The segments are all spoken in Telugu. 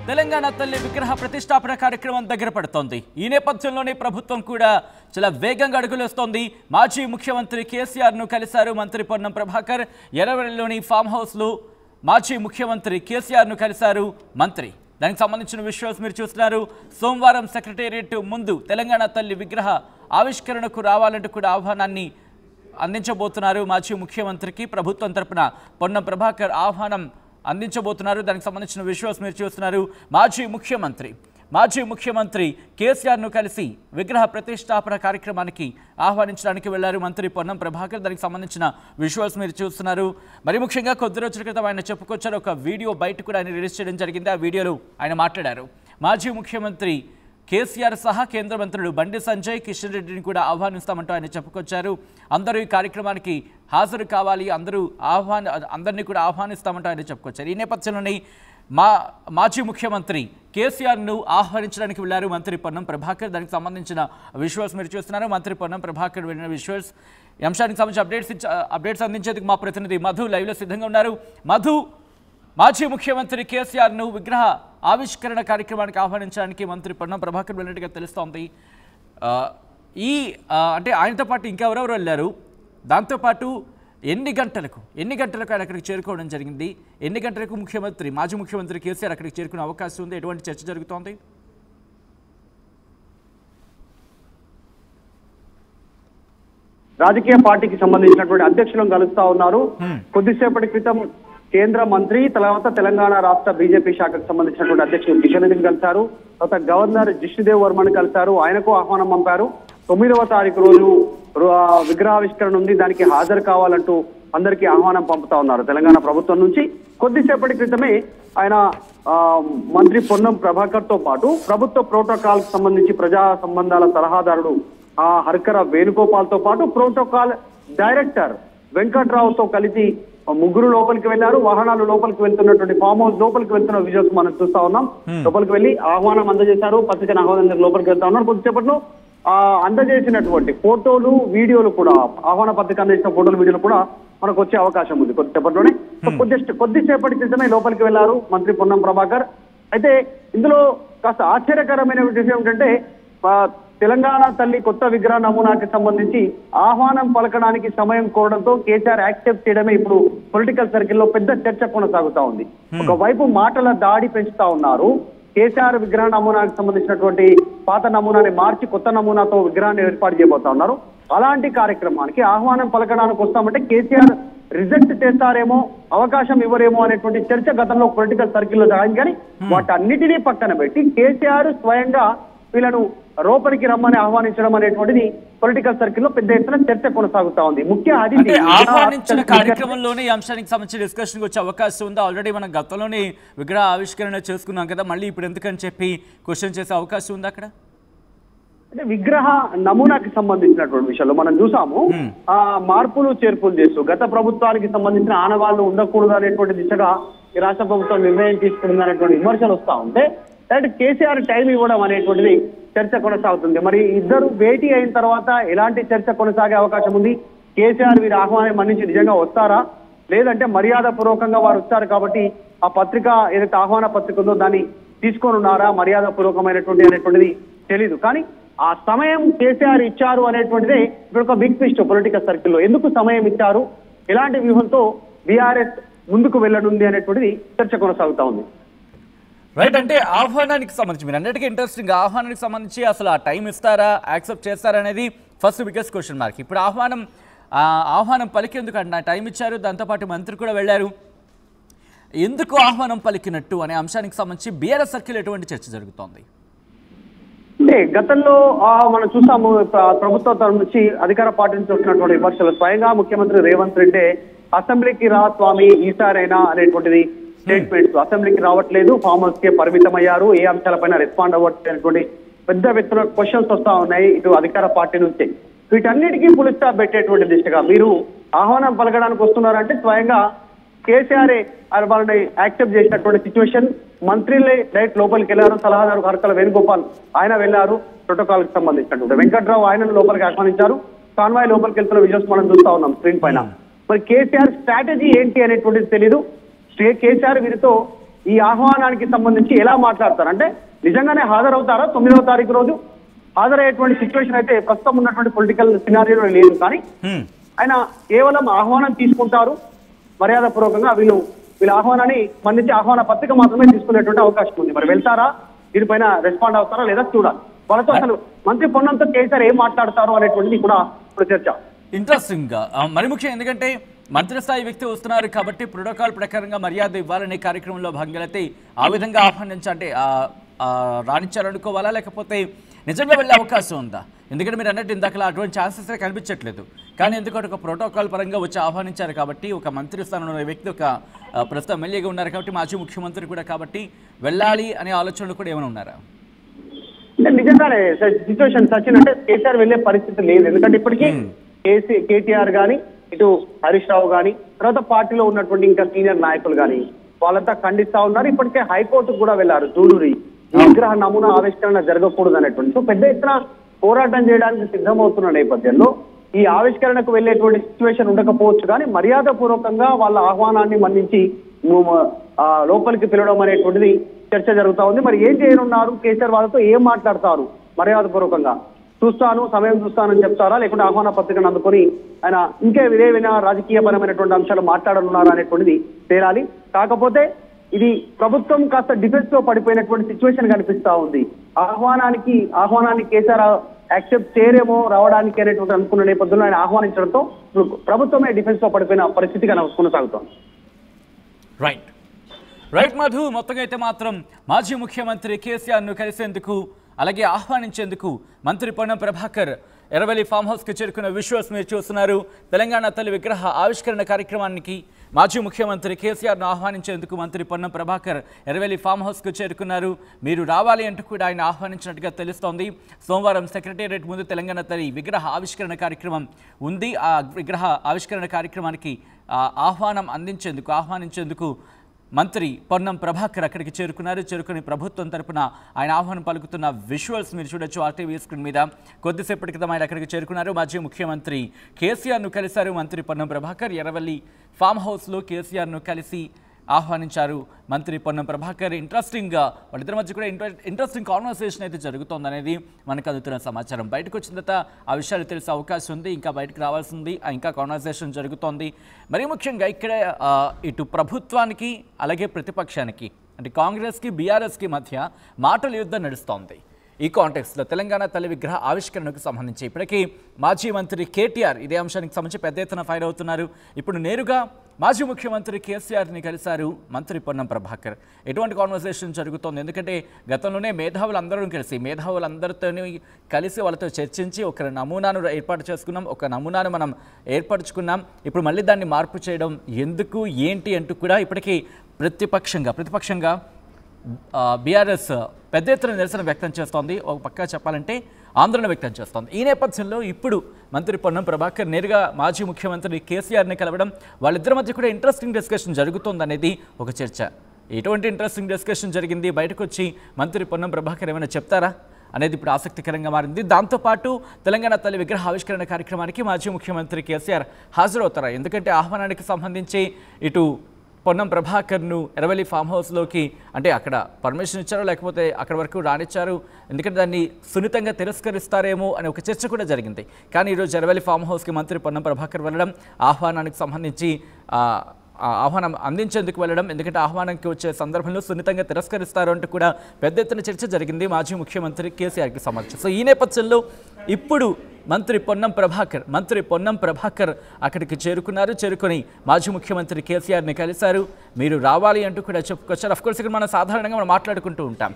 తెలంగాణ తల్లి విగ్రహ ప్రతిష్టాపన కార్యక్రమం దగ్గర పడుతోంది. ఈ నేపథ్యంలోనే ప్రభుత్వం కూడా చాలా వేగంగా అడుగులేస్తోంది. మాజీ ముఖ్యమంత్రి కేసీఆర్ ను కలిశారు మంత్రి పొన్నం ప్రభాకర్. ఎర్రవెల్లిలోని ఫామ్ హౌస్ లో మాజీ ముఖ్యమంత్రి కేసీఆర్ ను కలిశారు మంత్రి. దానికి సంబంధించిన విజువల్స్ మీరు చూస్తున్నారు. సోమవారం సెక్రటేరియట్ ముందు తెలంగాణ తల్లి విగ్రహ ఆవిష్కరణకు రావాలంటూ కూడా ఆహ్వానాన్ని అందించబోతున్నారు మాజీ ముఖ్యమంత్రికి. ప్రభుత్వం తరపున పొన్నం ప్రభాకర్ ఆహ్వానం అందించబోతున్నారు. దానికి సంబంధించిన విజువల్స్ మీరు చూస్తున్నారు. మాజీ ముఖ్యమంత్రి కేసీఆర్ ను కలిసి విగ్రహ ప్రతిష్టాపన కార్యక్రమానికి ఆహ్వానించడానికి వెళ్లారు మంత్రి పొన్నం ప్రభాకర్. దానికి సంబంధించిన విజువల్స్ మీరు చూస్తున్నారు. మరి ముఖ్యంగా కొద్ది రోజుల క్రితం ఆయన చెప్పుకొచ్చారు. ఒక వీడియో బయట కూడా ఆయన రిలీజ్ చేయడం జరిగింది. ఆ వీడియోలో ఆయన మాట్లాడారు. మాజీ ముఖ్యమంత్రి కేసీఆర్ సహా కేంద్ర మంత్రులు బండి సంజయ్, కిషన్ రెడ్డిని కూడా ఆహ్వానిస్తామంటూ ఆయన చెప్పుకొచ్చారు. అందరూ ఈ కార్యక్రమానికి హాజరు కావాలి, అందరినీ కూడా ఆహ్వానిస్తామంటూ ఆయన చెప్పుకొచ్చారు. ఈ నేపథ్యంలోనే మాజీ ముఖ్యమంత్రి కేసీఆర్ను ఆహ్వానించడానికి వెళ్లారు మంత్రి పొన్నం ప్రభాకర్. దానికి సంబంధించిన విజువల్స్ మీరు చూస్తున్నారు. మంత్రి పొన్నం ప్రభాకర్ వెళ్ళిన విజువల్స్. ఈ అంశానికి సంబంధించి అప్డేట్స్ అందించేందుకు మా ప్రతినిధి మధు లైవ్లో సిద్ధంగా ఉన్నారు. మధు, మాజీ ముఖ్యమంత్రి కేసీఆర్ ను విగ్రహ ఆవిష్కరణ కార్యక్రమానికి ఆహ్వానించడానికి మంత్రి పొన్నం ప్రభాకర్ వెళ్ళినట్టుగా తెలుస్తోంది. అంటే ఆయనతో పాటు ఇంకెవరెవరు వెళ్ళారు? దాంతోపాటు ఎన్ని గంటలకు ఆయన అక్కడికి చేరుకోవడం జరిగింది? ఎన్ని గంటలకు మాజీ ముఖ్యమంత్రి కేసీఆర్ అక్కడికి చేరుకునే అవకాశం ఉంది? ఎటువంటి చర్చ జరుగుతోంది? రాజకీయ పార్టీకి సంబంధించినటువంటి అధ్యక్షులను కలుస్తా ఉన్నారు. కొద్దిసేపటి క్రితం కేంద్ర మంత్రి, తర్వాత తెలంగాణ రాష్ట్ర బీజేపీ శాఖకు సంబంధించినటువంటి అధ్యక్షులు కిషన్ రెడ్డిని కలిశారు. తర్వాత గవర్నర్ జిష్ణుదేవ్ వర్మని కలిశారు. ఆయనకు ఆహ్వానం పంపారు. 9వ తారీఖు రోజు విగ్రహావిష్కరణ ఉంది, దానికి హాజరు కావాలంటూ అందరికీ ఆహ్వానం పంపుతా ఉన్నారు తెలంగాణ ప్రభుత్వం నుంచి. కొద్దిసేపటి క్రితమే ఆయన మంత్రి పొన్నం ప్రభాకర్ తో పాటు ప్రభుత్వ ప్రోటోకాల్ సంబంధించి ప్రజా సంబంధాల సలహాదారుడు హర్కర వేణుగోపాల్ తో పాటు ప్రోటోకాల్ డైరెక్టర్ వెంకట్రావుతో కలిసి ముగ్గురు లోపలికి వెళ్లారు. వాహనాలు లోపలికి వెళ్తున్నటువంటి ఫామ్ హౌస్ లోపలికి వెళ్తున్న విజువల్స్ మనం చూస్తా ఉన్నాం. లోపలికి వెళ్లి ఆహ్వానం అందజేశారు. పత్రికను ఆహ్వానం లోపలికి వెళ్తా ఉన్నారు. కొద్దిసేపట్లో అందజేసినటువంటి ఫోటోలు, వీడియోలు కూడా, ఆహ్వాన పత్రిక అందజేసిన ఫోటోలు, వీడియోలు కూడా మనకు వచ్చే అవకాశం ఉంది కొద్దిసేపట్లోనే. కొద్దిసేపటి క్రితమే లోపలికి వెళ్లారు మంత్రి పొన్నం ప్రభాకర్. అయితే ఇందులో కాస్త ఆశ్చర్యకరమైన విషయం ఏంటంటే, తెలంగాణ తల్లి కొత్త విగ్రహ నమూనాకి సంబంధించి ఆహ్వానం పలకడానికి సమయం కోరడంతో కేసీఆర్ యాక్సెప్ట్ చేయడమే ఇప్పుడు పొలిటికల్ సర్కిల్లో పెద్ద చర్చ కొనసాగుతా ఉంది. ఒకవైపు మాటల దాడి పెంచుతా ఉన్నారు. కేసీఆర్ విగ్రహ నమూనాకి సంబంధించినటువంటి పాత నమూనాని మార్చి కొత్త నమూనాతో విగ్రహాన్ని ఏర్పాటు చేయబోతా ఉన్నారు. అలాంటి కార్యక్రమానికి ఆహ్వానం పలకడానికి వస్తామంటే కేసీఆర్ రిజెక్ట్ చేస్తారేమో, అవకాశం ఇవ్వరేమో అనేటువంటి చర్చ గతంలో పొలిటికల్ సర్కిల్లో జరిగింది. కానీ వాటన్నిటినీ పక్కన పెట్టి కేసీఆర్ స్వయంగా వీళ్ళను లోపలికి రమ్మని ఆహ్వానించడం అనేటువంటిది పొలిటికల్ సర్కిల్ లో పెద్ద ఎత్తున చర్చ కొనసాగుతా ఉంది. ముఖ్య అతిథి ఆహ్వానించిన కార్యక్రమంలోనే ఈ అంశానికి సంబంధించి డిస్కషన్ వచ్చే అవకాశం ఉందా? ఆల్రెడీ మనం గతంలోనే విగ్రహ ఆవిష్కరణ చేసుకున్నాం కదా, మళ్ళీ ఇప్పుడు ఎందుకని చెప్పి క్వశ్చన్ చేసే అవకాశం ఉంది అక్కడ? అంటే విగ్రహ నమూనాకి సంబంధించినటువంటి విషయంలో మనం చూసాము, మార్పులు చేర్పులు చేస్తూ గత ప్రభుత్వానికి సంబంధించిన ఆనవాళ్లు ఉండకూడదు అనేటువంటి దిశగా ఈ రాష్ట్ర ప్రభుత్వం నిర్ణయం తీసుకుంది అనేటువంటి విమర్శలు వస్తా ఉంటే కేసీఆర్ టైం ఇవ్వడం అనేటువంటిది చర్చ కొనసాగుతుంది. మరి ఇద్దరు భేటీ అయిన తర్వాత ఎలాంటి చర్చ కొనసాగే అవకాశం ఉంది? కేసీఆర్ వీరి ఆహ్వానం మన్నించి నిజంగా వస్తారా, లేదంటే మర్యాద పూర్వకంగా వారు వచ్చారు కాబట్టి ఆ పత్రిక ఏదైతే ఆహ్వాన పత్రిక ఉందో దాన్ని తీసుకొని ఉన్నారా, మర్యాద పూర్వకమైనటువంటిది తెలీదు. కానీ ఆ సమయం కేసీఆర్ ఇచ్చారు అనేటువంటిదే ఇప్పుడు ఒక బిగ్ ట్విస్ట్ పొలిటికల్ సర్కిల్లో. ఎందుకు సమయం ఇచ్చారు, ఎలాంటి వ్యూహంతో బీఆర్ఎస్ ముందుకు వెళ్ళనుంది అనేటువంటిది చర్చ కొనసాగుతా ఉంది. రైట్. అంటే ఆహ్వానానికి సంబంధించి మీరు అన్నిటికీ ఇంట్రెస్టింగ్, ఆహ్వానానికి సంబంధించి అసలు ఆ టైం ఇస్తారా, యాక్సెప్ట్ చేస్తారా అనేది ఫస్ట్ బిగ్గెస్ట్ క్వశ్చన్ మార్క్. ఇప్పుడు ఆహ్వానం పలికేందుకు అంటే టైం ఇచ్చారు, దాంతోపాటు మంత్రి కూడా వెళ్ళారు. ఎందుకు ఆహ్వానం పలికినట్టు అనే అంశానికి సంబంధించి బీఆర్ఎస్ సర్కిల్ ఎటువంటి చర్చ జరుగుతోంది? అంటే గతంలో మనం చూసాము, ప్రభుత్వ తరఫు నుంచి అధికార పార్టీ నుంచి వచ్చినటువంటి విమర్శలు స్వయంగా ముఖ్యమంత్రి రేవంత్ రెడ్డి అసెంబ్లీకి రా స్వామి ఈసారైనా అనేటువంటిది స్టేట్మెంట్స్, అసెంబ్లీకి రావట్లేదు, ఫామ్ హౌస్ కే పరిమితం అయ్యారు, ఏ అంశాలపైన రెస్పాండ్ అవ్వట్లేనటువంటి పెద్ద ఎత్తున క్వశ్చన్స్ వస్తా ఉన్నాయి ఇటు అధికార పార్టీ నుంచి. వీటన్నిటికీ ఫుల్ స్టాప్ పెట్టేటువంటి దిశగా మీరు ఆహ్వానం పలకడానికి వస్తున్నారంటే స్వయంగా కేసీఆర్ వాళ్ళని యాక్సెప్ట్ చేసినటువంటి సిచ్యువేషన్. మంత్రులే డైరెక్ట్ లోపలికి వెళ్ళారు. సలహాదారు హర్కల వేణుగోపాల్ ఆయన వెళ్ళారు. ప్రోటోకాల్ కి సంబంధించినటువంటి వెంకట్రావు ఆయనను లోపలికి ఆహ్వానించారు. కాన్వాయ్ లోపలికి వెళ్తున్న విజువల్స్ మనం చూస్తా ఉన్నాం స్క్రీన్ పైన. మరి కేసీఆర్ స్ట్రాటజీ ఏంటి అనేటువంటిది తెలీదు. కేసీఆర్ వీరితో ఈ ఆహ్వానానికి సంబంధించి ఎలా మాట్లాడతారు? అంటే నిజంగానే హాజరవుతారా 9వ తారీఖు రోజు? హాజరయ్యేటువంటి సిచ్యువేషన్ అయితే ప్రస్తుతం ఉన్నటువంటి పొలిటికల్ సినారియోలో లేదు. కానీ ఆయన కేవలం ఆహ్వానం తీసుకుంటారు మర్యాదపూర్వకంగా. వీళ్ళ ఆహ్వానాన్ని మన్నించి ఆహ్వాన పత్రిక మాత్రమే తీసుకునేటువంటి అవకాశం ఉంది. మరి వెళ్తారా, దీనిపైన రెస్పాండ్ అవుతారా లేదా చూడాలి. వాళ్ళతో అసలు మంత్రి పొన్నంతో కేసీఆర్ ఏం మాట్లాడతారు అనేటువంటిది కూడా ఇప్పుడు చర్చ. ఇంట్రెస్టింగ్ గా మరి ముఖ్యం, ఎందుకంటే మంత్రి స్థాయి వ్యక్తి వస్తున్నారు కాబట్టి ప్రోటోకాల్ ప్రకారంగా మర్యాద ఇవ్వాలనే కార్యక్రమంలో భాగంగా అయితే ఆ విధంగా ఆహ్వానించంటే రాణించాలనుకోవాలా, లేకపోతే నిజంగా వెళ్ళే అవకాశం ఉందా? ఎందుకంటే మీరు అన్నట్టు ఇందాక అటువంటి ఛాన్సెస్ కనిపించట్లేదు. కానీ ఎందుకంటే ఒక ప్రోటోకాల్ పరంగా వచ్చి ఆహ్వానించారు కాబట్టి, ఒక మంత్రి స్థానంలో ఉన్న వ్యక్తి ఒక ప్రస్తుతం ఎమ్మెల్యేగా ఉన్నారు కాబట్టి, మాజీ ముఖ్యమంత్రి కూడా కాబట్టి వెళ్ళాలి అనే ఆలోచనలు కూడా ఏమైనా ఉన్నారా? నిజంగానే సిచ్యువేషన్ సచిన్ అంటే కేసీఆర్ వెళ్లే పరిస్థితి లేదు. ఎందుకంటే ఇప్పటికీ కేటీఆర్ గాని, ఇటు హరీష్ రావు గాని, తర్వాత పార్టీలో ఉన్నటువంటి ఇంకా సీనియర్ నాయకులు గాని వాళ్ళంతా ఖండిస్తా ఉన్నారు. ఇప్పటికే హైకోర్టుకు కూడా వెళ్లారు. జూలూరి విగ్రహ నమూనా ఆవిష్కరణ జరగకూడదు అనేటువంటి. సో పెద్ద ఎత్తున పోరాటం చేయడానికి సిద్ధమవుతున్న నేపథ్యంలో ఈ ఆవిష్కరణకు వెళ్లేటువంటి సిచ్యువేషన్ ఉండకపోవచ్చు. కానీ మర్యాద పూర్వకంగా వాళ్ళ ఆహ్వానాన్ని మన్నించి లోపలికి పిలవడం అనేటువంటిది చర్చ జరుగుతా ఉంది. మరి ఏం చేయనున్నారు కేసీఆర్? వాళ్ళతో ఏం మాట్లాడతారు? మర్యాద పూర్వకంగా సమయం చూస్తానని చెప్తారా, లేకుంటే ఆహ్వాన పత్రికను అందుకొని ఆయన ఇంకే విధేయమైన రాజకీయపరమైనటువంటి అంశాలు మాట్లాడనున్నారా అనేటువంటిది తేలాలి. కాకపోతే ఇది ప్రభుత్వం కాస్త డిఫెన్స్ లో పడిపోయినటువంటి సిచ్యువేషన్ కనిపిస్తా ఉంది. ఆహ్వానాన్ని కేసీఆర్ యాక్సెప్ట్ చేయరేమో రావడానికి అనేటువంటి అనుకున్న నేపథ్యంలో ఆయన ఆహ్వానించడంతో ప్రభుత్వమే డిఫెన్స్ లో పడిపోయిన పరిస్థితి కొనసాగుతోంది. రైట్ మధు, మొత్తంగా అయితే మాత్రం మాజీ ముఖ్యమంత్రి కేసీఆర్ను కలిసేందుకు అలాగే ఆహ్వానించేందుకు మంత్రి పొన్నం ప్రభాకర్ ఎర్రవెల్లి ఫామ్ హౌస్కి చేరుకున్న విజువల్స్ మీరు చూస్తున్నారు. తెలంగాణ తల్లి విగ్రహ ఆవిష్కరణ కార్యక్రమానికి మాజీ ముఖ్యమంత్రి కేసీఆర్ను ఆహ్వానించేందుకు మంత్రి పొన్నం ప్రభాకర్ ఎర్రవెల్లి ఫామ్ హౌస్కు చేరుకున్నారు. మీరు రావాలి అంటూ కూడా ఆయన ఆహ్వానించినట్టుగా తెలుస్తోంది. సోమవారం సెక్రటేరియట్ ముందు తెలంగాణ తల్లి విగ్రహ ఆవిష్కరణ కార్యక్రమం ఉంది. ఆ విగ్రహ ఆవిష్కరణ కార్యక్రమానికి ఆహ్వానించేందుకు మంత్రి పొన్నం ప్రభాకర్ అక్కడికి చేరుకుని ప్రభుత్వం తరపున ఆయన ఆహ్వానం పలుకుతున్న విజువల్స్ మీరు చూడొచ్చు ఆర్టీవీ స్క్రీన్ మీద. కొద్దిసేపటి క్రితం ఆయన అక్కడికి చేరుకున్నారు. మాజీ ముఖ్యమంత్రి కేసీఆర్ను కలిశారు మంత్రి పొన్నం ప్రభాకర్. ఎర్రవెల్లి ఫామ్ హౌస్లో కేసీఆర్ను కలిసి ఆహ్వానించారు మంత్రి పొన్నం ప్రభాకర్. ఇంట్రెస్టింగ్గా వాళ్ళిద్దరి మధ్య కూడా ఇంట్రెస్టింగ్ కాన్వర్సేషన్ అయితే జరుగుతోంది అనేది మనకు అందుతున్న సమాచారం. బయటకు వచ్చిన తర్వాత ఆ విషయాలు తెలిసే అవకాశం ఉంది. ఇంకా బయటకు రావాల్సింది, ఇంకా కాన్వర్సేషన్ జరుగుతోంది. మరీ ముఖ్యంగా ఇక్కడ ఇటు ప్రభుత్వానికి అలాగే ప్రతిపక్షానికి అంటే కాంగ్రెస్కి బీఆర్ఎస్కి మధ్య మాటల యుద్ధం నడుస్తోంది. ఈ కాంటెక్స్లో తెలంగాణ తల్లి విగ్రహ ఆవిష్కరణకు సంబంధించి ఇప్పటికీ మాజీ మంత్రి కేటీఆర్ ఇదే అంశానికి సంబంధించి పెద్ద ఎత్తున ఫైర్ అవుతున్నారు. ఇప్పుడు నేరుగా మాజీ ముఖ్యమంత్రి కేసీఆర్ని కలిశారు మంత్రి పొన్నం ప్రభాకర్. ఎటువంటి కాన్వర్సేషన్ జరుగుతోంది? ఎందుకంటే గతంలోనే మేధావులందరితో కలిసి వాళ్ళతో చర్చించి ఒక నమూనాను ఏర్పాటు చేసుకున్నాం, ఒక నమూనాను మనం ఏర్పరచుకున్నాం. ఇప్పుడు మళ్ళీ దాన్ని మార్పు చేయడం ఎందుకు ఏంటి అంటూ కూడా ఇప్పటికీ ప్రతిపక్షంగా బీఆర్ఎస్ పెద్ద ఎత్తున నిరసన వ్యక్తం చేస్తోంది. ఒక పక్క చెప్పాలంటే ఆందోళన వ్యక్తం చేస్తోంది. ఈ నేపథ్యంలో ఇప్పుడు మంత్రి పొన్నం ప్రభాకర్ నేరుగా మాజీ ముఖ్యమంత్రి కేసీఆర్ని కలవడం, వాళ్ళిద్దరి మధ్య కూడా ఇంట్రెస్టింగ్ డిస్కషన్ జరుగుతుంది అనేది ఒక చర్చ. ఎటువంటి ఇంట్రెస్టింగ్ డిస్కషన్ జరిగింది, బయటకు వచ్చి మంత్రి పొన్నం ప్రభాకర్ ఏమైనా చెప్తారా అనేది ఇప్పుడు ఆసక్తికరంగా మారింది. దాంతోపాటు తెలంగాణ తల్లి విగ్రహ ఆవిష్కరణ కార్యక్రమానికి మాజీ ముఖ్యమంత్రి కేసీఆర్ హాజరవుతారా? ఎందుకంటే ఆహ్వానానికి సంబంధించి ఇటు పొన్నం ప్రభాకర్ను ఎర్రవెల్లి ఫామ్ హౌస్లోకి అంటే అక్కడ పర్మిషన్ ఇచ్చారో లేకపోతే అక్కడ వరకు రానిచ్చారు, ఎందుకంటే దాన్ని సున్నితంగా తిరస్కరిస్తారేమో అనే ఒక చర్చ కూడా జరిగింది. కానీ ఈరోజు ఎర్రవెల్లి ఫామ్ హౌస్కి మంత్రి పొన్నం ప్రభాకర్ వెళ్ళడం, ఆహ్వానానికి సంబంధించి ఆహ్వానం అందించేందుకు వెళ్ళడం, ఎందుకంటే ఆహ్వానానికి వచ్చే సందర్భంలో సున్నితంగా తిరస్కరిస్తారు అంటూ కూడా పెద్ద ఎత్తున చర్చ జరిగింది మాజీ ముఖ్యమంత్రి కేసీఆర్కి సంబంధించి. సో ఈ నేపథ్యంలో ఇప్పుడు మంత్రి పొన్నం ప్రభాకర్ అక్కడికి చేరుకుని మాజీ ముఖ్యమంత్రి కేసీఆర్ని కలిశారు. మీరు రావాలి అంటూ కూడా చెప్పుకొచ్చారు. అఫ్కోర్స్ ఇక్కడ మనం సాధారణంగా మనం మాట్లాడుకుంటూ ఉంటాం,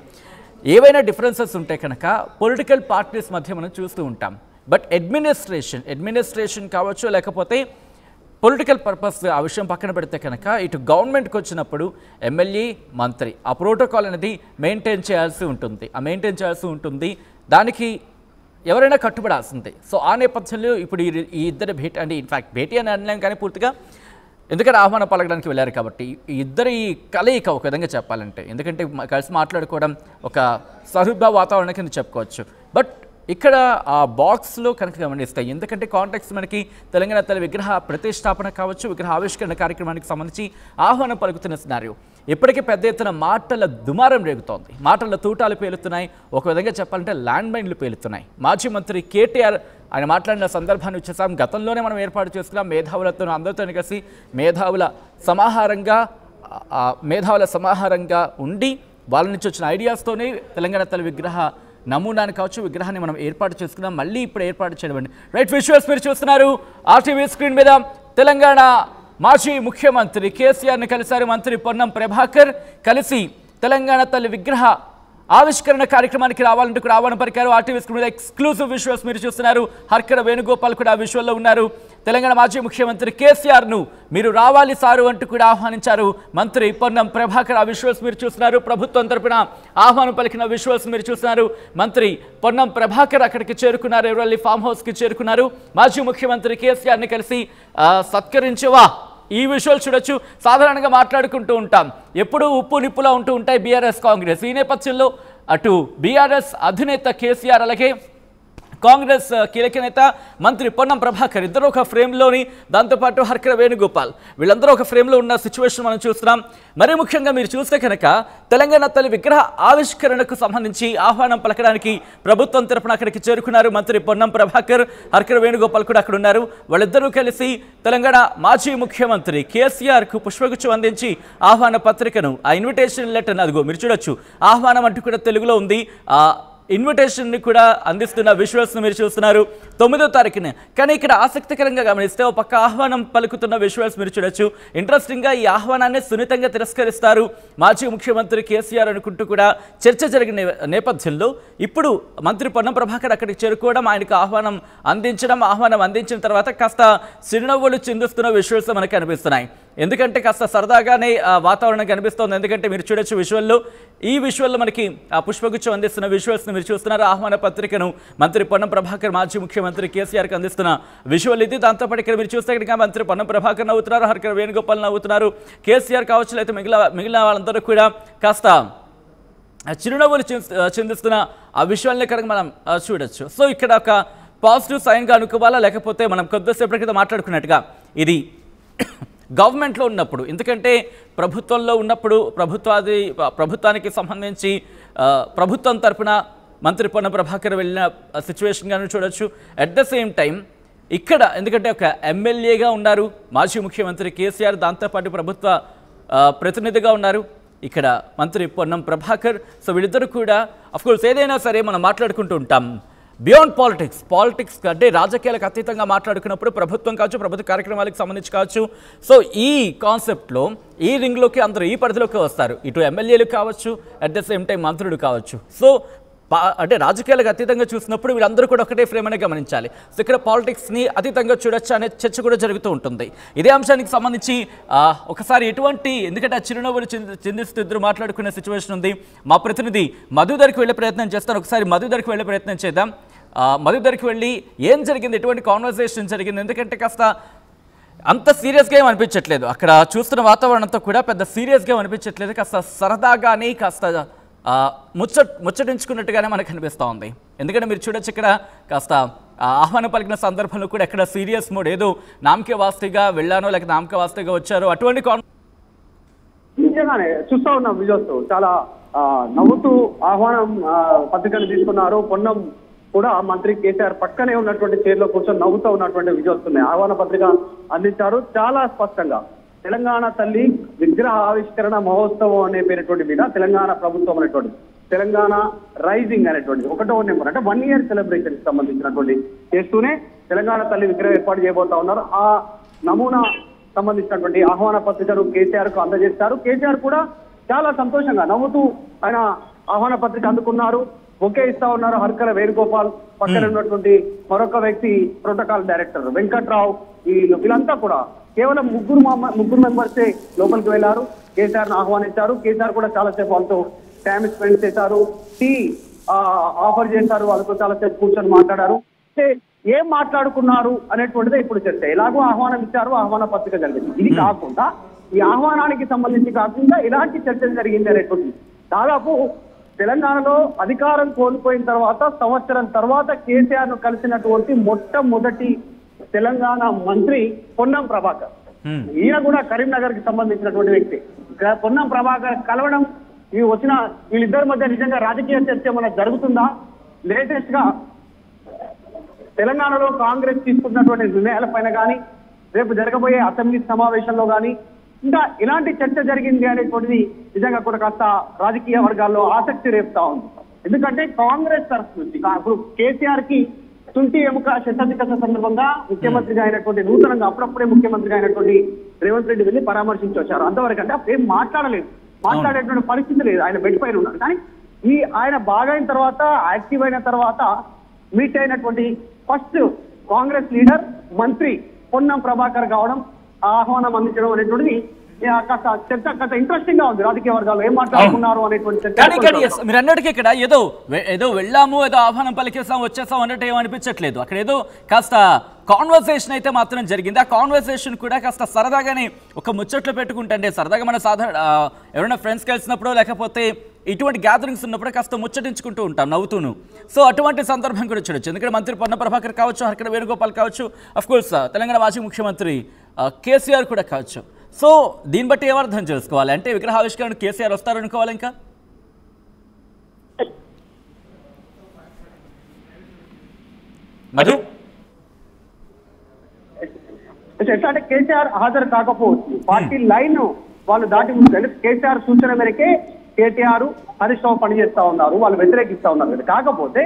ఏవైనా డిఫరెన్సెస్ ఉంటే కనుక పొలిటికల్ పార్టీస్ మధ్య మనం చూస్తూ ఉంటాం. బట్ అడ్మినిస్ట్రేషన్ కావచ్చు, లేకపోతే పొలిటికల్ పర్పస్ ఆ విషయం పక్కన పెడితే కనుక ఇటు గవర్నమెంట్కి వచ్చినప్పుడు ఎమ్మెల్యే మంత్రి ఆ ప్రోటోకాల్ అనేది మెయింటైన్ చేయాల్సి ఉంటుంది. దానికి ఎవరైనా కట్టుబడాల్సిందే. సో ఆ నేపథ్యంలో ఇప్పుడు ఈ ఇద్దరు భేటీ అంటే ఇన్ఫ్యాక్ట్ భేటీ అని అనలేం కానీ పూర్తిగా, ఎందుకంటే ఆహ్వానం పలకడానికి వెళ్ళారు కాబట్టి ఈ ఇద్దరి కలయిక ఒక విధంగా చెప్పాలంటే, ఎందుకంటే కలిసి మాట్లాడుకోవడం ఒక సహృద్భావ వాతావరణం కింద చెప్పుకోవచ్చు. బట్ ఇక్కడ ఆ బాక్స్లో కనుక గమనిస్తాయి, ఎందుకంటే కాంటాక్ట్స్ మనకి తెలంగాణ తల్లి విగ్రహ ప్రతిష్టాపన కావచ్చు, విగ్రహ ఆవిష్కరణ కార్యక్రమానికి సంబంధించి ఆహ్వానం పలుకుతున్న సినారియో. ఇప్పటికే పెద్ద ఎత్తున మాటల దుమారం రేగుతోంది, మాటల తూటాలు పేలుతున్నాయి, ఒక విధంగా చెప్పాలంటే ల్యాండ్ మైన్లు పేలుతున్నాయి. మాజీ మంత్రి కేటీఆర్ ఆయన మాట్లాడిన సందర్భాన్ని వచ్చేసాం. గతంలోనే మనం ఏర్పాటు చేసుకున్నాం మేధావులతో అందరితో కలిసి మేధావుల సమాహారంగా ఉండి వాళ్ళ నుంచి వచ్చిన ఐడియాస్తోనే తెలంగాణ తల్లి విగ్రహ నమూనాన్ని కావచ్చు విగ్రహాన్ని మనం ఏర్పాటు చేసుకున్నాం. మళ్ళీ ఇప్పుడు ఏర్పాటు చేయడం రైట్ విజువల్స్ మీరు చూస్తున్నారు RTV స్క్రీన్ మీద. తెలంగాణ మాజీ ముఖ్యమంత్రి కేసీఆర్ని కలిశారు మంత్రి పొన్నం ప్రభాకర్. కలిసి తెలంగాణ తల్లి విగ్రహ ఆవిష్కరణ కార్యక్రమానికి రావాలంటూ కూడా ఆహ్వానం పలికారు. RTV స్క్రీన్ మీద ఎక్స్క్లూజివ్ విజువల్స్ మీరు చూస్తున్నారు. హర్కర వేణుగోపాల్ కూడా ఆ విజువల్లో ఉన్నారు. తెలంగాణ మాజీ ముఖ్యమంత్రి కేసీఆర్ను మీరు రావాలి సారు అంటూ కూడా ఆహ్వానించారు మంత్రి పొన్నం ప్రభాకర్. ఆ విజువల్స్ మీరు చూస్తున్నారు. ప్రభుత్వం తరపున ఆహ్వానం పలికిన విజువల్స్ మీరు చూస్తున్నారు. మంత్రి పొన్నం ప్రభాకర్ అక్కడికి చేరుకున్నారు, ఎర్రవల్లి ఫామ్ హౌస్కి చేరుకున్నారు. మాజీ ముఖ్యమంత్రి కేసీఆర్ని కలిసి సత్కరించవా ఈ విషయాలు చూడొచ్చు. సాధారణంగా మాట్లాడుకుంటూ ఉంటాం, ఎప్పుడూ ఉప్పు నిప్పులా ఉంటూ ఉంటాయి బీఆర్ఎస్ కాంగ్రెస్. ఈ నేపథ్యంలో అటు బీఆర్ఎస్ అధినేత కేసీఆర్ అలాగే కాంగ్రెస్ కీలక నేత మంత్రి పొన్నం ప్రభాకర్ ఇద్దరు ఒక ఫ్రేమ్లోని, దాంతోపాటు హర్కర వేణుగోపాల్ వీళ్ళందరూ ఒక ఫ్రేమ్లో ఉన్న సిచ్యువేషన్ మనం చూస్తున్నాం. మరీ ముఖ్యంగా మీరు చూస్తే కనుక తెలంగాణ తల్లి విగ్రహ ఆవిష్కరణకు సంబంధించి ఆహ్వానం పలకడానికి ప్రభుత్వం తరపున అక్కడికి చేరుకున్నారు మంత్రి పొన్నం ప్రభాకర్. హర్కర వేణుగోపాల్ కూడా అక్కడ ఉన్నారు. వాళ్ళిద్దరూ కలిసి తెలంగాణ మాజీ ముఖ్యమంత్రి కేసీఆర్కు పుష్పగుచ్చం అందించి ఆహ్వాన పత్రికను, ఆ ఇన్విటేషన్ లెటర్ అదిగో మీరు చూడొచ్చు, ఆహ్వానం అంటూ కూడా తెలుగులో ఉంది. ఇన్విటేషన్ని కూడా అందిస్తున్న విజువల్స్ను మీరు చూస్తున్నారు 9వ తారీఖున. కానీ ఇక్కడ ఆసక్తికరంగా గమనిస్తే ఒక పక్క ఆహ్వానం పలుకుతున్న విజువల్స్ మీరు చూడొచ్చు. ఇంట్రెస్టింగ్గా ఈ ఆహ్వానాన్ని సున్నితంగా తిరస్కరిస్తారు మాజీ ముఖ్యమంత్రి కేసీఆర్ అనుకుంటూ కూడా చర్చ జరిగిన నేపథ్యంలో ఇప్పుడు మంత్రి పొన్నం ప్రభాకర్ అక్కడికి చేరుకోవడం, ఆయనకు ఆహ్వానం అందించిన తర్వాత కాస్త చిరునవ్వులు చిందిస్తున్న విజువల్స్ మనకు కనిపిస్తున్నాయి. ఎందుకంటే కాస్త సరదాగానే వాతావరణం కనిపిస్తోంది. ఎందుకంటే మీరు చూడొచ్చు విజువల్లో, ఈ విజువల్లో మనకి ఆ పుష్పగుచ్చం అందిస్తున్న విజువల్స్ని మీరు చూస్తున్నారు. ఆహ్వాన పత్రికను మంత్రి పొన్నం ప్రభాకర్ మాజీ ముఖ్యమంత్రి కేసీఆర్కి అందిస్తున్న విజువల్ ఇది. దాంతోపాటు ఇక్కడ మీరు చూస్తే కనుక మంత్రి పొన్నం ప్రభాకర్ నవ్వుతున్నారు, హర్కర వేణుగోపాల్ నవ్వుతున్నారు. కేసీఆర్ కావచ్చు అయితే మిగిలిన వాళ్ళందరూ కూడా కాస్త చిరునవ్వులు చిందిస్తున్న ఆ విజువల్ని కనుక మనం చూడొచ్చు. సో ఇక్కడ ఒక పాజిటివ్ సైన్గా అనుకోవాలా, లేకపోతే మనం కొద్దిసేపటి క్రితం మాట్లాడుకున్నట్టుగా ఇది గవర్నమెంట్లో ఉన్నప్పుడు, ఎందుకంటే ప్రభుత్వంలో ఉన్నప్పుడు ప్రభుత్వానికి సంబంధించి ప్రభుత్వం తరపున మంత్రి పొన్నం ప్రభాకర్ వెళ్ళిన సిచ్యువేషన్గాను చూడొచ్చు. అట్ ద సేమ్ టైం ఇక్కడ ఎందుకంటే ఒక ఎమ్మెల్యేగా ఉన్నారు మాజీ ముఖ్యమంత్రి కేసీఆర్, దాంతోపాటు ప్రభుత్వ ప్రతినిధిగా ఉన్నారు ఇక్కడ మంత్రి పొన్నం ప్రభాకర్. సో వీళ్ళిద్దరూ కూడా అఫ్కోర్స్ ఏదైనా సరే మనం మాట్లాడుకుంటూ ఉంటాం బియాండ్ పాలిటిక్స్ అంటే రాజకీయాలకు అతీతంగా మాట్లాడుకున్నప్పుడు ప్రభుత్వం కావచ్చు, ప్రభుత్వ కార్యక్రమాలకు సంబంధించి కావచ్చు. సో ఈ కాన్సెప్ట్లో ఈ రింగ్లోకి అందరూ ఈ పరిధిలోకి వస్తారు, ఇటు ఎమ్మెల్యేలు కావచ్చు, అట్ ద సేమ్ టైం మంత్రులు కావచ్చు. సో అంటే రాజకీయాలకు అతీతంగా చూసినప్పుడు వీళ్ళందరూ కూడా ఒకటే ఫ్రేమ్ అనే గమనించాలి. సో ఇక్కడ పాలిటిక్స్ని అతీతంగా చూడొచ్చు అనే చర్చ కూడా జరుగుతూ ఉంటుంది. ఇదే అంశానికి సంబంధించి ఒకసారి ఎందుకంటే ఆ చిరునవ్వులు చిందిస్తూ ఇద్దరు మాట్లాడుకునే సిచ్యువేషన్ ఉంది. మా ప్రతినిధి మధు దగ్గరికి వెళ్ళే ప్రయత్నం చేస్తాను. ఒకసారి మధు దగ్గరికి వెళ్ళే ప్రయత్నం చేద్దాం. మధు దగ్గరికి వెళ్ళి ఏం జరిగింది, ఎటువంటి కాన్వర్సేషన్ జరిగింది, ఎందుకంటే కాస్త అంత సీరియస్గా ఏం అనిపించట్లేదు, అక్కడ చూస్తున్న వాతావరణంతో కూడా పెద్ద సీరియస్గా ఏం అనిపించట్లేదు, కాస్త సరదాగానే కాస్త ముచ్చటించుకున్నట్టుగానే మనకు కనిపిస్తూ ఉంది. ఎందుకంటే మీరు చూడొచ్చు ఇక్కడ కాస్త ఆహ్వానం పలికిన సందర్భంలో కూడా ఎక్కడ సీరియస్ మోడ్, ఏదో నామకే వాస్తవిగా వెళ్ళానో లేక నామకే వాస్తవిగా వచ్చారో అటువంటి నిజంగానే చూస్తా ఉన్నాం విజువల్స్. చాలా నవ్వుతూ ఆహ్వానం పత్రికను తీసుకున్నారు. పొన్నం కూడా మంత్రి కేసీఆర్ పక్కనే ఉన్నటువంటి చైర్లో కూర్చొని నవ్వుతూ ఉన్నటువంటి విజువల్స్ ఉన్నాయి. ఆహ్వాన పత్రిక అందించారు. చాలా స్పష్టంగా తెలంగాణ తల్లి విగ్రహ ఆవిష్కరణ మహోత్సవం అనే పేరుటువంటి మీద తెలంగాణ ప్రభుత్వం అనేటువంటి తెలంగాణ రైజింగ్ అనేటువంటి 1వ నెంబర్ అంటే 1 year సెలబ్రేషన్ కి సంబంధించినటువంటి చేస్తూనే తెలంగాణ తల్లి విగ్రహం ఏర్పాటు చేయబోతా ఉన్నారు. ఆ నమూనా సంబంధించినటువంటి ఆహ్వాన పత్రికను కేసీఆర్ కు అందజేస్తారు. కేసీఆర్ కూడా చాలా సంతోషంగా నవ్వుతూ ఆయన ఆహ్వాన పత్రిక అందుకున్నారు. ఒకే ఇస్తా ఉన్నారు. హర్కర వేణుగోపాల్ పక్కన ఉన్నటువంటి మరొక వ్యక్తి ప్రోటోకాల్ డైరెక్టర్ వెంకట్రావు, వీళ్ళంతా కూడా కేవలం ముగ్గురు మెంబర్సే లోపలికి వెళ్లారు. కేసీఆర్ ను ఆహ్వానించారు. కేసీఆర్ కూడా చాలాసేపు వాళ్ళతో టైం స్పెండ్ చేశారు. టీ ఆఫర్ చేశారు. వాళ్ళతో చాలాసేపు కూర్చొని మాట్లాడారు. ఏం మాట్లాడుకున్నారు అనేటువంటిదే ఇప్పుడు చర్చ. ఎలాగో ఆహ్వానం ఇచ్చారు, ఆహ్వాన పత్రిక జరిగింది. ఇది కాకుండా ఈ ఆహ్వానానికి సంబంధించి కాకుండా ఇలాంటి చర్చ జరిగింది అనేటువంటి దాదాపు తెలంగాణలో అధికారం కోల్పోయిన తర్వాత సంవత్సరం తర్వాత కేసీఆర్ ను కలిసినటువంటి మొట్టమొదటి తెలంగాణ మంత్రి పొన్నం ప్రభాకర్. ఈయన కూడా కరీంనగర్ కి సంబంధించినటువంటి వ్యక్తి. పొన్నం ప్రభాకర్ కలవడం ఈ వచ్చిన వీళ్ళిద్దరి మధ్య నిజంగా రాజకీయ చర్చ ఏమైనా జరుగుతుందా? లేటెస్ట్ గా తెలంగాణలో కాంగ్రెస్ తీసుకున్నటువంటి నిర్ణయాలపైన కానీ రేపు జరగబోయే అసెంబ్లీ సమావేశంలో కానీ ఇంకా ఇలాంటి చర్చ జరిగింది అనేటువంటిది నిజంగా కూడా కాస్త రాజకీయ వర్గాల్లో ఆసక్తి రేపుతా ఉంది. ఎందుకంటే కాంగ్రెస్ తరఫు నుంచి ఇప్పుడు కేసీఆర్ కి తుంటి ఎముక శతాధికత సందర్భంగా ముఖ్యమంత్రిగా అయినటువంటి నూతనంగా అప్పుడప్పుడే ముఖ్యమంత్రిగా అయినటువంటి రేవంత్ రెడ్డి వెళ్ళి పరామర్శించి వచ్చారు. అంతవరకు అంటే అప్పుడు ఏం మాట్లాడేటువంటి పరిస్థితి లేదు, ఆయన బెడ్ పైన ఉన్నారు. కానీ ఆయన బాగైన తర్వాత యాక్టివ్ అయిన తర్వాత మీట్ అయినటువంటి ఫస్ట్ కాంగ్రెస్ లీడర్ మంత్రి పొన్నం ప్రభాకర్ కావడం, ఆహ్వానం అందించడం అనేటువంటిది చర్చ ఇంట్రెస్టింగ్ గా ఉంది. రాజకీయ వర్గాలు ఏం మాట్లాడుకున్నారు అనేటువంటి చర్చ. మీరు అన్నట్టుగా ఇక్కడ ఏదో వెళ్ళాము, ఏదో ఆహ్వానం పలికేసాం వచ్చేసాం అన్నట్టు ఏమనిపించట్లేదు. అక్కడ ఏదో కాస్త కాన్వర్సేషన్ అయితే మాత్రం జరిగింది. ఆ కాన్వర్సేషన్ కూడా కాస్త సరదాగానే ఒక ముచ్చట్లు పెట్టుకుంటే సరదాగా మన సాధారణ ఎవరైనా ఫ్రెండ్స్ కలిసినప్పుడు లేకపోతే ఇటువంటి గ్యాదరింగ్స్ ఉన్నప్పుడు కాస్త ముచ్చటించుకుంటూ ఉంటాం నవ్వుతూను. సో అటువంటి సందర్భం కూడా చూడొచ్చు. ఎందుకంటే మంత్రి పొన్నం ప్రభాకర్ కావచ్చు, హర్కన వేణుగోపాల్ కావచ్చు, అఫ్ కోర్స్ తెలంగాణ మాజీ ముఖ్యమంత్రి కేసీఆర్ కూడా కావచ్చు. సో దీన్ని బట్టి ఏమర్థం చేసుకోవాలి అంటే విగ్రహావిష్కరణ కేసీఆర్ వస్తారనుకోవాలి. ఇంకా మరి ఎట్లా అంటే కేసీఆర్ హాజరు కాకపోవచ్చు, పార్టీ లైన్ వాళ్ళు దాటి ముందు కేసీఆర్ సూచన మేరకే కేటీఆర్ హరీష్ రావు పనిచేస్తా ఉన్నారు, వాళ్ళు వ్యతిరేకిస్తా ఉన్నారు. కాకపోతే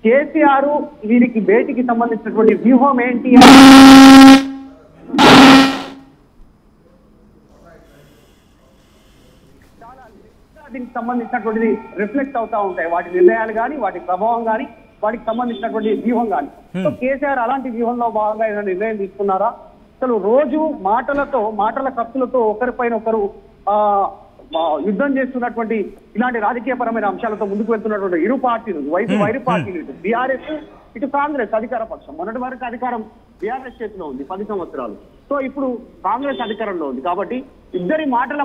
కేసీఆర్ వీరికి భేటీకి సంబంధించినటువంటి వ్యూహం ఏంటి దీనికి సంబంధించినటువంటిది రిఫ్లెక్ట్ అవుతా ఉంటాయి, వాటి నిర్ణయాలు కానీ వాటి ప్రభావం కానీ వాటికి సంబంధించినటువంటి వ్యూహం కానీ. సో కేసీఆర్ అలాంటి వ్యూహంలో భాగంగా ఏదైనా నిర్ణయం తీసుకున్నారా? అసలు రోజు మాటల ఖర్చులతో ఒకరిపైన ఒకరు యుద్ధం చేస్తున్నటువంటి ఇలాంటి రాజకీయపరమైన అంశాలతో ముందుకు వెళ్తున్నటువంటి ఇరు పార్టీలు, వైరు పార్టీలు, ఇటు బీఆర్ఎస్ ఇటు కాంగ్రెస్ అధికార పక్షం. మొన్నటి వరకు అధికారం బీఆర్ఎస్ చేతిలో ఉంది 10 సంవత్సరాలు. సో ఇప్పుడు కాంగ్రెస్ అధికారంలో ఉంది. కాబట్టి ఇద్దరి మాటల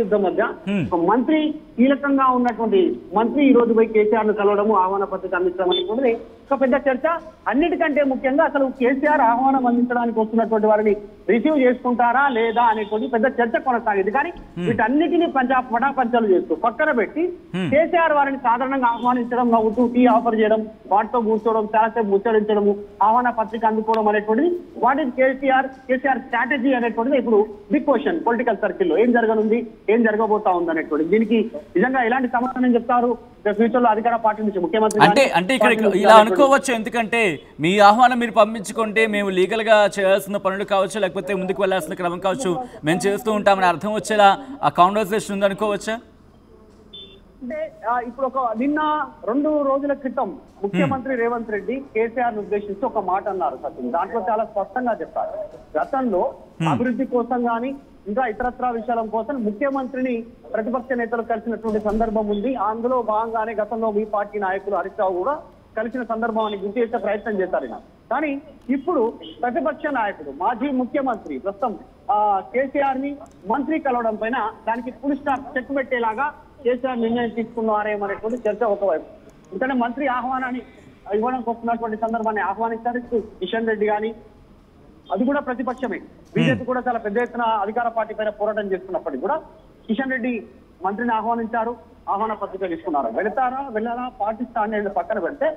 యుద్ధం మధ్య ఒక మంత్రి, కీలకంగా ఉన్నటువంటి మంత్రి ఈ రోజు పోయి కేసీఆర్ ను కలవడము, ఆహ్వాన పత్రిక అందించడం అనేటువంటిది ఒక పెద్ద చర్చ. అన్నిటికంటే ముఖ్యంగా అసలు కేసీఆర్ ఆహ్వానం అందించడానికి వస్తున్నటువంటి వారిని రిసీవ్ చేసుకుంటారా లేదా అనేటువంటి పెద్ద చర్చ కొనసాగింది. కానీ వీటన్నిటిని పటాపంచాలు చేస్తూ పక్కన పెట్టి కేసీఆర్ వారిని సాధారణంగా ఆహ్వానించడం, నవ్వుతూ టీ ఆఫర్ చేయడం, వాటితో కూర్చోవడం, చాలాసేపు ముచ్చరించడము, ఆహ్వాన పత్రిక అందుకోవడం అనేటువంటిది వాటి కేసీఆర్ స్ట్రాటజీ అనేటువంటిది ఇప్పుడు బిగ్ క్వశ్చన్ పొలిటికల్ సర్కిల్లో. ఏం జరగనుంది, ఏం జరగబోతా ఉంది అనేటువంటిది. దీనికి నిజంగా ఎలాంటి సమాధానం చెప్తారు ఫ్యూచర్ లో అధికార పార్టీ నుంచి ముఖ్యమంత్రి? అంటే ఇక్కడ ఇలా అనుకోవచ్చు, ఎందుకంటే మీ ఆహ్వానం మీరు పంపించుకుంటే మేము లీగల్ గా చేయాల్సిన పనులు కావచ్చు, లేకపోతే ముందుకు వెళ్లాల్సిన క్రమం కావచ్చు, మేము చేస్తూ ఉంటామని అర్థం వచ్చేలా ఆ కాన్వర్సేషన్ ఉంది అనుకోవచ్చా? అంటే ఇప్పుడు నిన్న 2 రోజుల క్రితం ముఖ్యమంత్రి రేవంత్ రెడ్డి కేసీఆర్ ఉద్దేశించి ఒక మాట అన్నారు సచిన్. దాంట్లో చాలా స్పష్టంగా చెప్పారు, గతంలో అభివృద్ధి కోసం కానీ ఇంకా ఇతరత్రా విషయాల కోసం ముఖ్యమంత్రిని ప్రతిపక్ష నేతలు కలిసినటువంటి సందర్భం ఉంది. అందులో భాగంగానే గతంలో మీ పార్టీ నాయకులు హరీష్ రావు కూడా కలిసిన సందర్భాన్ని గుర్తు చేసే ప్రయత్నం చేశారు. కానీ ఇప్పుడు ప్రతిపక్ష నాయకుడు మాజీ ముఖ్యమంత్రి ప్రస్తుతం కేసీఆర్ ని మంత్రి కలవడం పైన దానికి ఫుల్ స్టాప్ చెక్ పెట్టేలాగా కేసీఆర్ నిర్ణయం తీసుకున్నారేమనేటువంటి చర్చ ఒకవైపు. ఎందుకంటే మంత్రి ఆహ్వానాన్ని ఇవ్వడానికి వస్తున్నటువంటి సందర్భాన్ని ఆహ్వానిస్తారు కిషన్ రెడ్డి గాని, అది కూడా ప్రతిపక్షమే. బీజేపీ కూడా చాలా పెద్ద ఎత్తున అధికార పార్టీ పైన పోరాటం చేస్తున్నప్పటికీ కూడా కిషన్ రెడ్డి మంత్రిని ఆహ్వానించారు, ఆహ్వాన పత్రిక తీసుకున్నారు. వెళ్ళారా పాటిస్తా అనేది పక్కన పెడితే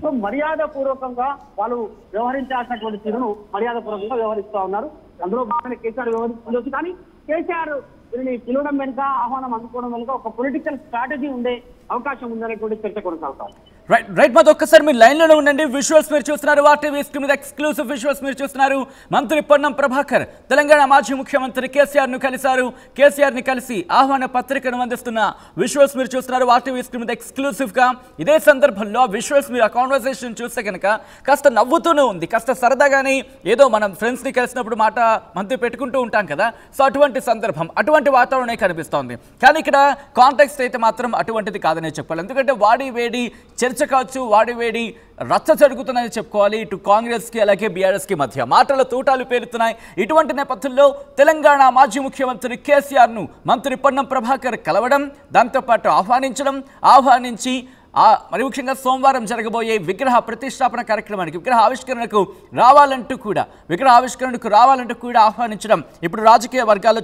సో మర్యాద పూర్వకంగా వాళ్ళు వ్యవహరించాల్సినటువంటి తీరును మర్యాద పూర్వకంగా వ్యవహరిస్తా ఉన్నారు. అందులో బాగానే కేసీఆర్ వ్యవహరిస్తుండొచ్చు. కానీ కేసీఆర్ దీనిని పిలవడం వెనుక, ఆహ్వానం అందుకోవడం వెనుక ఒక పొలిటికల్ స్ట్రాటజీ ఉండే అవకాశం ఉందనేటువంటి చర్చ కొనసాగుతాం. రైట్ మాది ఒక్కసారి మీరు లైన్లోనే ఉండండి. విజువల్స్ మీరు చూస్తున్నారు, వార్టీవీ స్క్రీన్ మీద ఎక్స్క్లూసివ్ విజువల్స్ మీరు చూస్తున్నారు. మంత్రి పొన్నం ప్రభాకర్ తెలంగాణ మాజీ ముఖ్యమంత్రి కేసీఆర్ను కలిశారు. కేసీఆర్ని కలిసి ఆహ్వాన పత్రికను అందిస్తున్న విజువల్స్ మీరు చూస్తున్నారు, వార్టీవీ స్క్రీన్ మీద ఎక్స్క్లూసివ్గా. ఇదే సందర్భంలో విజువల్స్ మీరు ఆ కాన్వర్సేషన్ చూస్తే కనుక కాస్త నవ్వుతూనే ఉంది, కాస్త సరదాగానే ఏదో మనం ఫ్రెండ్స్ని కలిసినప్పుడు మాట మంత్రి పెట్టుకుంటూ ఉంటాం కదా. సో అటువంటి సందర్భం, అటువంటి వాతావరణమే కనిపిస్తోంది. కానీ ఇక్కడ కాంటెక్స్ట్ అయితే మాత్రం అటువంటిది కాదనే చెప్పాలి. ఎందుకంటే వాడి వేడి చర్చ కావచ్చు, వాడి వేడి రచ్చ జరుగుతుందని చెప్పుకోవాలి. ఇటు కాంగ్రెస్కి అలాగే బీఆర్ఎస్కి మధ్య మాటల తూటాలు పేరుతున్నాయి. ఇటువంటి నేపథ్యంలో తెలంగాణ మాజీ ముఖ్యమంత్రి కేసీఆర్ను మంత్రి పొన్నం ప్రభాకర్ కలవడం, దాంతోపాటు ఆహ్వానించి మరి ముఖ్యంగా సోమవారం జరగబోయే విగ్రహ ప్రతిష్టాపన కార్యక్రమానికి విగ్రహ ఆవిష్కరణకు రావాలంటూ కూడా ఆహ్వానించడం ఇప్పుడు రాజకీయ వర్గాల్లో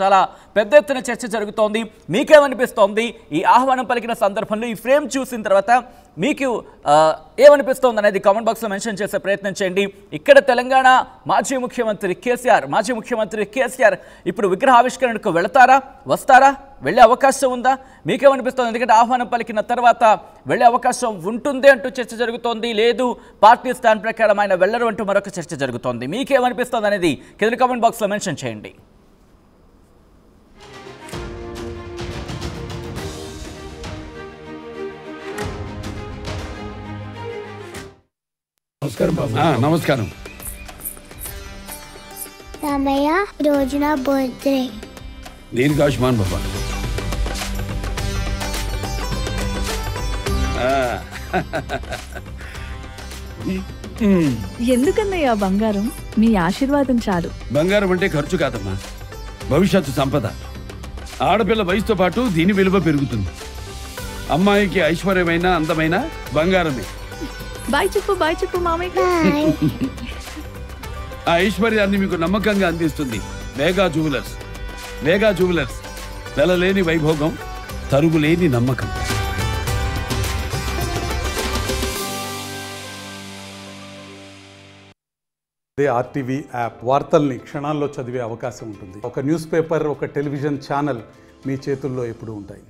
చాలా పెద్ద ఎత్తున చర్చ జరుగుతోంది. మీకేమనిపిస్తోంది ఈ ఆహ్వానం పలికిన సందర్భంలో? ఈ ఫ్రేమ్ చూసిన తర్వాత మీకు ఏమనిపిస్తోంది అనేది కామెంట్ బాక్స్లో మెన్షన్ చేసే ప్రయత్నం చేయండి. ఇక్కడ తెలంగాణ మాజీ ముఖ్యమంత్రి కేసీఆర్ ఇప్పుడు విగ్రహ ఆవిష్కరణకు వస్తారా? వెళ్ళే అవకాశం ఉందా? మీకేమనిపిస్తోంది? ఎందుకంటే ఆహ్వానం పలికిన తర్వాత వెళ్ళే అవకాశం ఉంటుంది అంటూ చర్చ జరుగుతోంది. లేదు, పార్టీ స్టాండ్ ప్రకారం ఆయన వెళ్ళరు అంటూ మరొక చర్చ జరుగుతోంది. మీకేమనిపిస్తోంది అనేది కింద కామెంట్ బాక్స్లో మెన్షన్ చేయండి. నమస్కారం. రామయ్య, రోజు నా బర్త్డే. దీర్ఘాయుష్మాన్ బాబా. ఎందుకన్నయ్యా బంగారం? మీ ఆశీర్వాదం చాలు. బంగారం అంటే ఖర్చు కాదమ్మా, భవిష్యత్తు సంపద. ఆడపిల్ల వయసుతో పాటు దీని విలువ పెరుగుతుంది. అమ్మాయికి ఐశ్వర్యమైన అందమైన బంగారమే. బాయ్ చెప్పు మామయ్య. బాయ్. ఆ ఐశ్వర్యాన్ని మీకు నమ్మకంగా అందిస్తుంది వేగా జ్యువెలర్స్. వెలలేని వైభోగం, తరుగులేని నమ్మకం. అదే ఆర్టీవీ యాప్ వార్తల్ని క్షణాల్లో చదివే అవకాశం ఉంటుంది. ఒక న్యూస్ పేపర్, ఒక టెలివిజన్ ఛానల్ మీ చేతుల్లో ఎప్పుడూ ఉంటాయి.